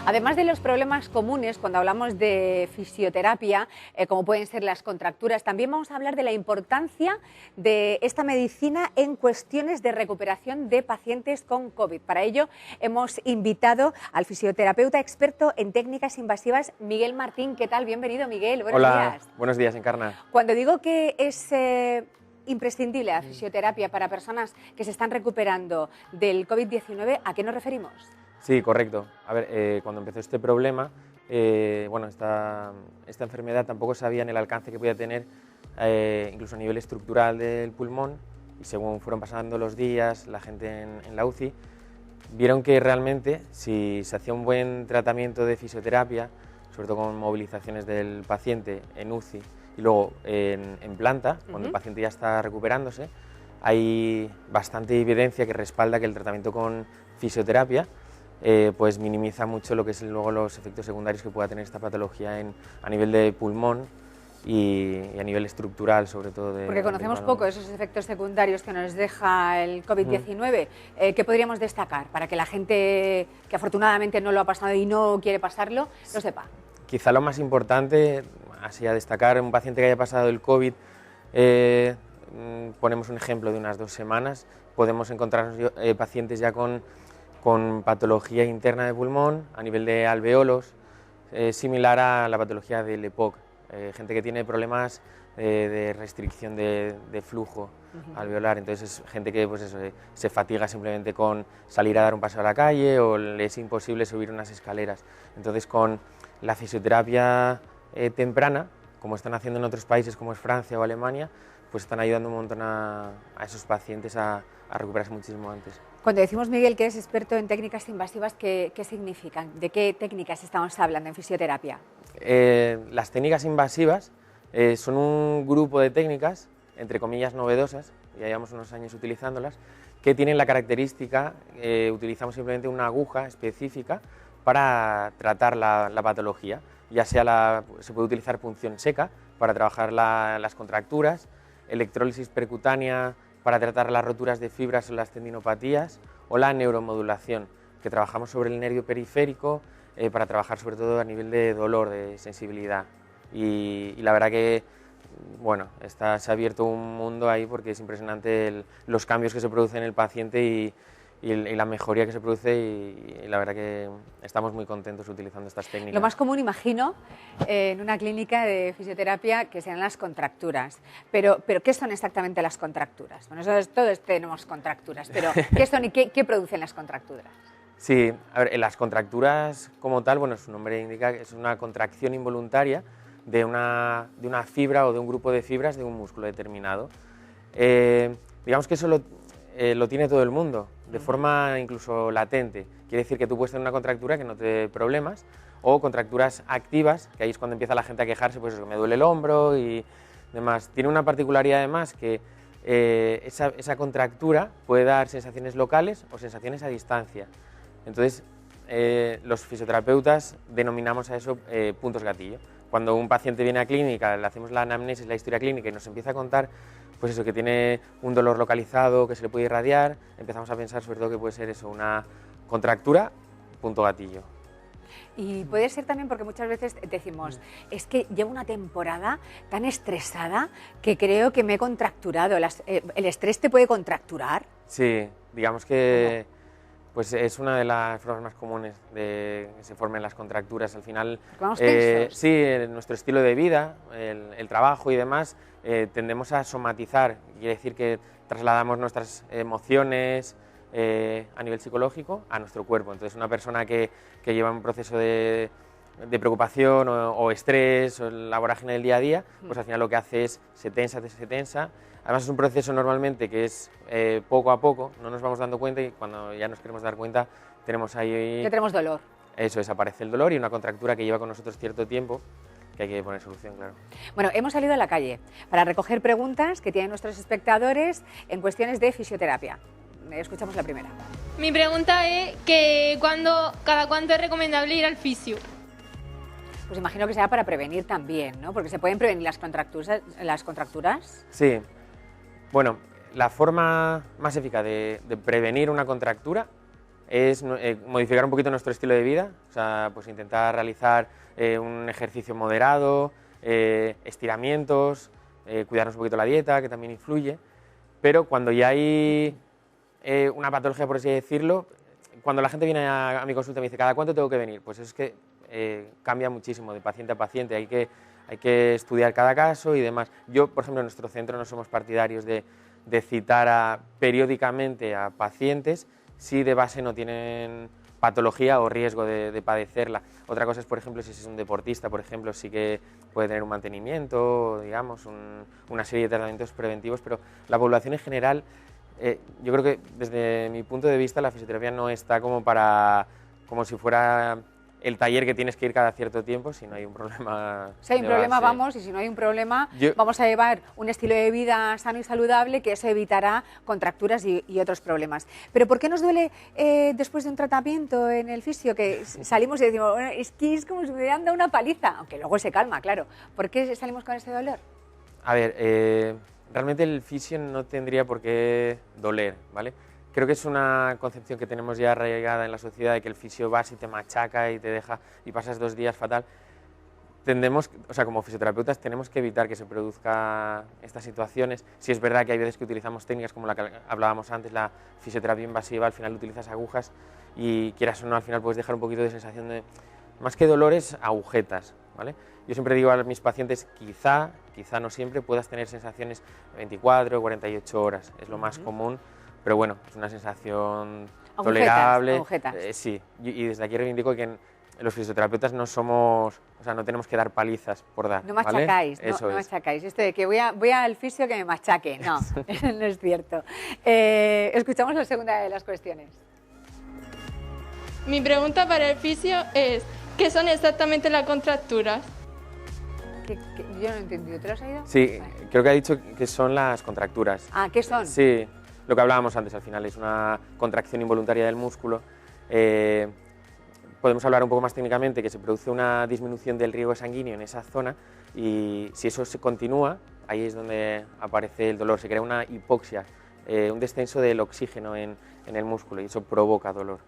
Además de los problemas comunes cuando hablamos de fisioterapia, como pueden ser las contracturas, también vamos a hablar de la importancia de esta medicina en cuestiones de recuperación de pacientes con COVID. Para ello hemos invitado al fisioterapeuta experto en técnicas invasivas, Miguel Martín. ¿Qué tal? Bienvenido, Miguel. Buenos días. Buenos días, Encarna. Cuando digo que es imprescindible la fisioterapia para personas que se están recuperando del COVID-19, ¿a qué nos referimos? Sí, correcto. A ver, cuando empezó este problema, esta enfermedad tampoco sabían el alcance que podía tener, incluso a nivel estructural del pulmón, y según fueron pasando los días, la gente en la UCI, vieron que realmente si se hacía un buen tratamiento de fisioterapia, sobre todo con movilizaciones del paciente en UCI y luego en planta, cuando el paciente ya está recuperándose, hay bastante evidencia que respalda que el tratamiento con fisioterapia pues minimiza mucho lo que es luego los efectos secundarios que pueda tener esta patología a nivel de pulmón y a nivel estructural, sobre todo. Porque conocemos poco esos efectos secundarios que nos deja el COVID-19. ¿Qué podríamos destacar para que la gente que afortunadamente no lo ha pasado y no quiere pasarlo, lo sepa? Quizá lo más importante, así a destacar, un paciente que haya pasado el COVID, ponemos un ejemplo de unas 2 semanas, podemos encontrar pacientes ya con patología interna de pulmón a nivel de alveolos, similar a la patología del EPOC, gente que tiene problemas de restricción de flujo alveolar, entonces es gente que pues eso, se fatiga simplemente con salir a dar un paseo a la calle o le es imposible subir unas escaleras. Entonces con la fisioterapia temprana, como están haciendo en otros países como es Francia o Alemania, pues están ayudando un montón a esos pacientes a recuperarse muchísimo antes. Cuando decimos, Miguel, que eres experto en técnicas invasivas, ¿qué significan? ¿De qué técnicas estamos hablando en fisioterapia? Las técnicas invasivas son un grupo de técnicas, entre comillas, novedosas, ya llevamos unos años utilizándolas, que tienen la característica, utilizamos simplemente una aguja específica para tratar la patología, ya sea se puede utilizar punción seca para trabajar las contracturas, electrólisis percutánea para tratar las roturas de fibras o las tendinopatías, o la neuromodulación, que trabajamos sobre el nervio periférico para trabajar sobre todo a nivel de dolor, de sensibilidad. Y la verdad que bueno, se ha abierto un mundo ahí porque es impresionante los cambios que se producen en el paciente y la mejoría que se produce y la verdad que estamos muy contentos utilizando estas técnicas. Lo más común, imagino, en una clínica de fisioterapia que sean las contracturas. Pero ¿qué son exactamente las contracturas? Bueno, todos tenemos contracturas, pero ¿qué son y qué producen las contracturas? Sí, a ver, las contracturas como tal, bueno, su nombre indica que es una contracción involuntaria de una fibra o de un grupo de fibras de un músculo determinado. Digamos que eso lo tiene todo el mundo, de forma incluso latente. Quiere decir que tú puedes tener una contractura que no te dé problemas, o contracturas activas, que ahí es cuando empieza la gente a quejarse, pues eso, que me duele el hombro y demás. Tiene una particularidad además que esa contractura puede dar sensaciones locales o sensaciones a distancia. Entonces, los fisioterapeutas denominamos a eso puntos gatillo. Cuando un paciente viene a clínica, le hacemos la anamnesis, la historia clínica y nos empieza a contar pues eso, que tiene un dolor localizado, que se le puede irradiar, empezamos a pensar sobre todo que puede ser eso, una contractura, punto gatillo. Y puede ser también porque muchas veces decimos, es que llevo una temporada tan estresada que creo que me he contracturado. ¿El estrés te puede contracturar? Sí, digamos que pues es una de las formas más comunes de que se formen las contracturas. Al final, ¿Vamos tensos? Sí, nuestro estilo de vida, el trabajo y demás, tendemos a somatizar. Quiere decir que trasladamos nuestras emociones a nivel psicológico a nuestro cuerpo. Entonces, una persona que lleva un proceso de preocupación o estrés o la vorágine del día a día, pues al final lo que hace es se tensa. Además es un proceso normalmente que es poco a poco, no nos vamos dando cuenta y cuando ya nos queremos dar cuenta tenemos ahí... Que tenemos dolor. Eso es, aparece el dolor y una contractura que lleva con nosotros cierto tiempo que hay que poner solución, claro. Bueno, hemos salido a la calle para recoger preguntas que tienen nuestros espectadores en cuestiones de fisioterapia. Escuchamos la primera. Mi pregunta es que cada cuánto es recomendable ir al fisio. Pues imagino que sea para prevenir también, ¿no? Porque se pueden prevenir las contracturas. Sí. Bueno, la forma más eficaz de prevenir una contractura es modificar un poquito nuestro estilo de vida, o sea, pues intentar realizar un ejercicio moderado, estiramientos, cuidarnos un poquito la dieta, que también influye, pero cuando ya hay una patología, por así decirlo, cuando la gente viene a mi consulta y me dice, ¿cada cuánto tengo que venir? Pues es que cambia muchísimo de paciente a paciente, hay que estudiar cada caso y demás. Yo, por ejemplo, en nuestro centro no somos partidarios de citar periódicamente a pacientes si de base no tienen patología o riesgo de padecerla. Otra cosa es, por ejemplo, si es un deportista, por ejemplo, sí que puede tener un mantenimiento, digamos, una serie de tratamientos preventivos, pero la población en general, yo creo que desde mi punto de vista la fisioterapia no está como si fuera el taller que tienes que ir cada cierto tiempo, si no hay un problema. Si hay un problema, base. vamos, y si no hay un problema, vamos a llevar un estilo de vida sano y saludable, que eso evitará contracturas y otros problemas. Pero ¿por qué nos duele después de un tratamiento en el fisio? Que salimos y decimos, bueno, es que es como si me hubieran dado una paliza, aunque luego se calma, claro. ¿Por qué salimos con este dolor? A ver, realmente el fisio no tendría por qué doler, ¿vale? Creo que es una concepción que tenemos ya arraigada en la sociedad de que el fisio vas y te machaca y te deja y pasas 2 días fatal. O sea, como fisioterapeutas tenemos que evitar que se produzcan estas situaciones. Si es verdad que hay veces que utilizamos técnicas como la que hablábamos antes, la fisioterapia invasiva, al final utilizas agujas y quieras o no, al final puedes dejar un poquito de sensación de, más que dolores, agujetas, ¿vale? Yo siempre digo a mis pacientes, quizá no siempre puedas tener sensaciones 24 o 48 horas, es lo más común. Pero bueno, es una sensación tolerable. Agujetas. Sí, y desde aquí reivindico que los fisioterapeutas no somos, o sea, no tenemos que dar palizas por dar. No machacáis, ¿vale? no machacáis. Esto de que voy al fisio que me machaque, no, no es cierto. Escuchamos la segunda de las cuestiones. Mi pregunta para el fisio es, ¿qué son exactamente las contracturas? Yo no he entendido, ¿te lo has oído? Sí, Vale. creo que ha dicho que son las contracturas. Ah, ¿qué son? Sí, lo que hablábamos antes al final, es una contracción involuntaria del músculo. Podemos hablar un poco más técnicamente que se produce una disminución del riego sanguíneo en esa zona y si eso se continúa, ahí es donde aparece el dolor, se crea una hipoxia, un descenso del oxígeno en el músculo y eso provoca dolor.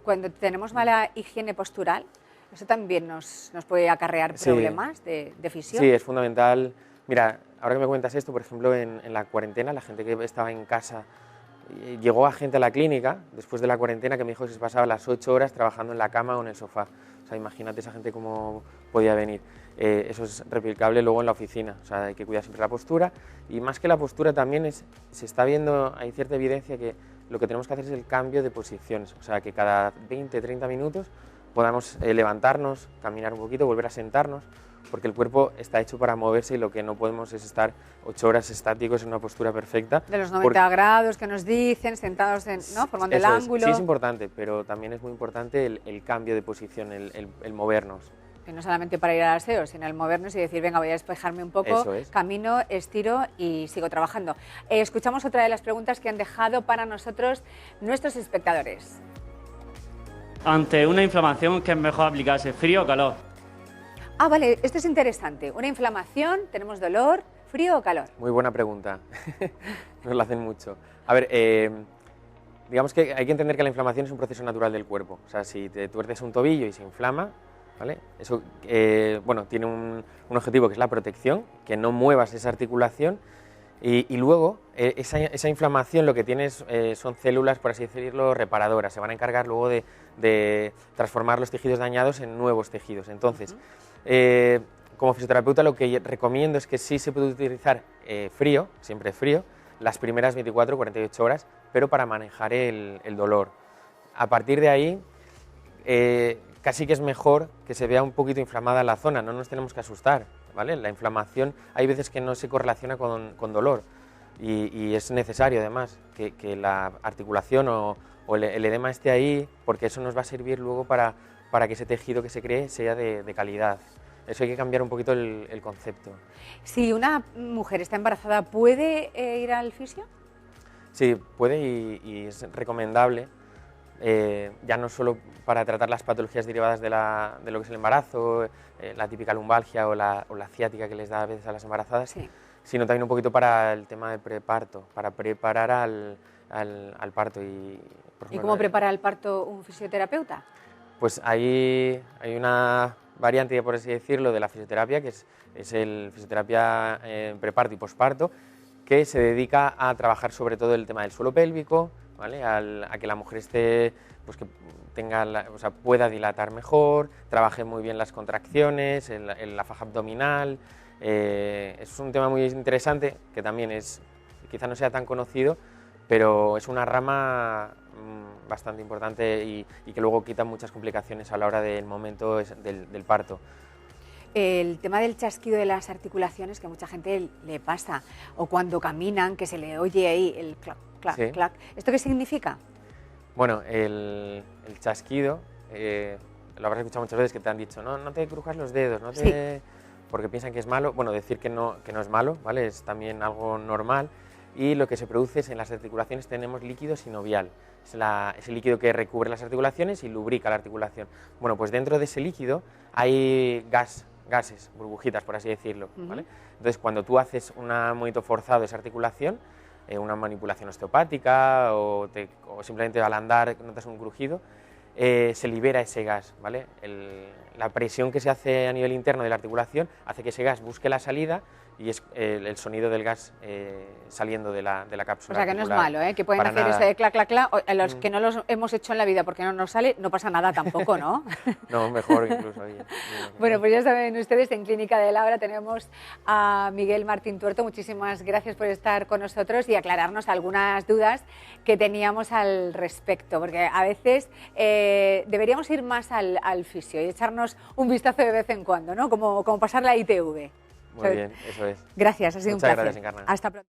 Cuando tenemos mala higiene postural, ¿eso también nos puede acarrear problemas de fisio? Sí, es fundamental. Mira, ahora que me cuentas esto, por ejemplo, en la cuarentena, la gente que estaba en casa, llegó a gente a la clínica después de la cuarentena que me dijo que se pasaba las 8 horas trabajando en la cama o en el sofá. O sea, imagínate esa gente cómo podía venir. Eso es replicable luego en la oficina, o sea, hay que cuidar siempre la postura y más que la postura también se está viendo, hay cierta evidencia que lo que tenemos que hacer es el cambio de posiciones, o sea, que cada 20-30 minutos podamos levantarnos, caminar un poquito, volver a sentarnos, porque el cuerpo está hecho para moverse y lo que no podemos es estar 8 horas estáticos en una postura perfecta. De los 90 grados que nos dicen, sentados, ¿no? Formando el ángulo. Sí, es importante, pero también es muy importante el cambio de posición, el movernos. Y no solamente para ir al aseo, sino el movernos y decir, venga, voy a despejarme un poco, camino, estiro y sigo trabajando. Escuchamos otra de las preguntas que han dejado para nosotros nuestros espectadores. Ante una inflamación, ¿qué es mejor aplicarse, frío o calor? Ah, vale, esto es interesante. Una inflamación, tenemos dolor, ¿frío o calor? Muy buena pregunta. Nos la hacen mucho. A ver, digamos que hay que entender que la inflamación es un proceso natural del cuerpo. O sea, si te tuerces un tobillo y se inflama, ¿vale? Eso bueno, tiene un objetivo que es la protección, que no muevas esa articulación y luego esa inflamación lo que tienes son células, por así decirlo, reparadoras. Se van a encargar luego de transformar los tejidos dañados en nuevos tejidos. Entonces, como fisioterapeuta lo que recomiendo es que sí se puede utilizar frío, siempre frío, las primeras 24-48 horas, pero para manejar el dolor. A partir de ahí, casi que es mejor que se vea un poquito inflamada la zona, no nos tenemos que asustar, ¿vale? La inflamación hay veces que no se correlaciona con dolor y es necesario además que la articulación o el edema esté ahí, porque eso nos va a servir luego para que ese tejido que se cree sea de calidad. Eso hay que cambiar un poquito el concepto. Si una mujer está embarazada, ¿puede ir al fisio? Sí, puede y es recomendable, ya no solo para tratar las patologías derivadas de lo que es el embarazo, la típica lumbalgia o la ciática que les da a veces a las embarazadas, sí, sino también un poquito para el tema de preparto, para preparar al al parto. Por ¿Y ejemplo, cómo prepara el parto un fisioterapeuta? Pues hay una variante, por así decirlo, de la fisioterapia, que es el fisioterapia preparto y posparto, que se dedica a trabajar sobre todo el tema del suelo pélvico, ¿vale? A que la mujer esté, pues que tenga, o sea, pueda dilatar mejor, trabaje muy bien las contracciones, en la faja abdominal. Es un tema muy interesante que también quizá no sea tan conocido, pero es una rama bastante importante y que luego quita muchas complicaciones a la hora del momento del parto. El tema del chasquido de las articulaciones, que a mucha gente le pasa, o cuando caminan, que se le oye ahí el clac, clac, Sí. clac. ¿Esto qué significa? Bueno, el chasquido, lo habrás escuchado muchas veces que te han dicho, no te crujas los dedos, porque piensan que es malo. Bueno, decir que no es malo, ¿vale? Es también algo normal. Y lo que se produce es en las articulaciones tenemos líquido sinovial, es el líquido que recubre las articulaciones y lubrica la articulación. Bueno, pues dentro de ese líquido hay gases, burbujitas, por así decirlo, ¿vale? Entonces, cuando tú haces un movimiento forzado de esa articulación, una manipulación osteopática o simplemente al andar notas un crujido, se libera ese gas, ¿vale? La presión que se hace a nivel interno de la articulación hace que ese gas busque la salida y es el sonido del gas saliendo de la cápsula. O sea, que no es articular. malo, ¿eh? Que pueden Para hacer nada. eso de clac, clac, clac. A los que no los hemos hecho en la vida porque no nos sale, no pasa nada tampoco, ¿no? No, mejor incluso. Oye. Bueno, pues ya saben ustedes, en Clínica de Laura tenemos a Miguel Martín Tuerto. Muchísimas gracias por estar con nosotros y aclararnos algunas dudas que teníamos al respecto, porque a veces deberíamos ir más al fisio y echarnos un vistazo de vez en cuando, ¿no? Como pasar la ITV. Muy bien, eso es. Gracias, ha sido Muchas un placer. gracias, Encarna. Hasta pronto.